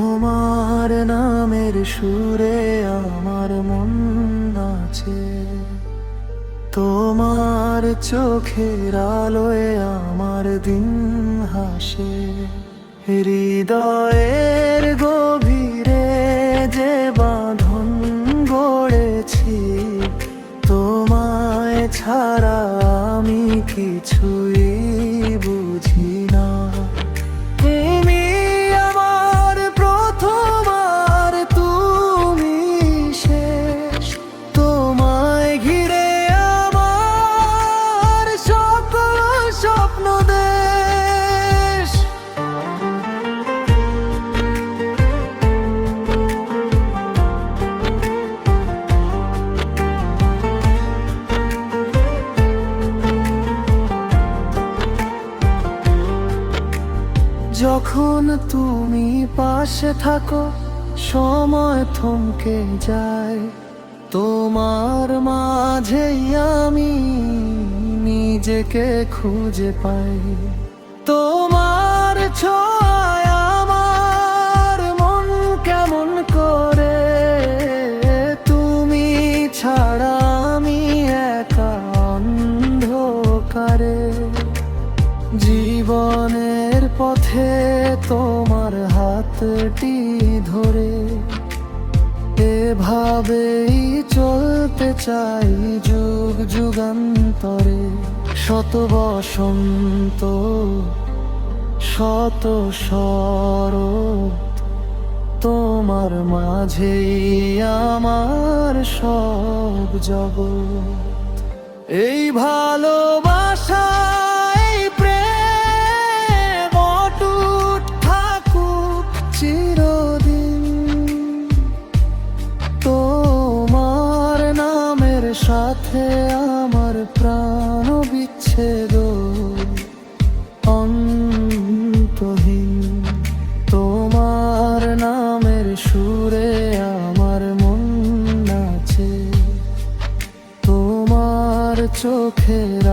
তোমার নামের সুরে আমার মন নাচে, তোমার চোখের আলোয় আমার দিন হাসে। হৃদয়ের গভীরে যে বাঁধন গড়েছি, তোমায় ছাড়া আমি কিছুই বুঝি না। তুমি আমার প্রথম আর তুমি শেষ, তোমায় ঘিরে আমার সকল স্বপ্ন দেশ। যখন তুমি পাশে থাকো সময় থমকে যায়, তোমার মাঝেই আমি নিজেকে খুঁজে পাই। তোমার ছোঁয়ায় আমার মন কেমন করে, তুমি ছাড়া আমি একা অন্ধকারে। জীবনের পথে তোমার হাতটি ধরে এভাবেই চলতে চাই যুগ যুগান্তরে। শত বসন্ত শত শরৎ, তোমার মাঝেই আমার সব জগৎ। এই ভালোবাসা চিরদিন, তোমার নামের সাথে আমার প্রাণ বিচ্ছেদ অন্তহীন। তোমার নামের সুরে আমার মন নাচে, তোমার চোখের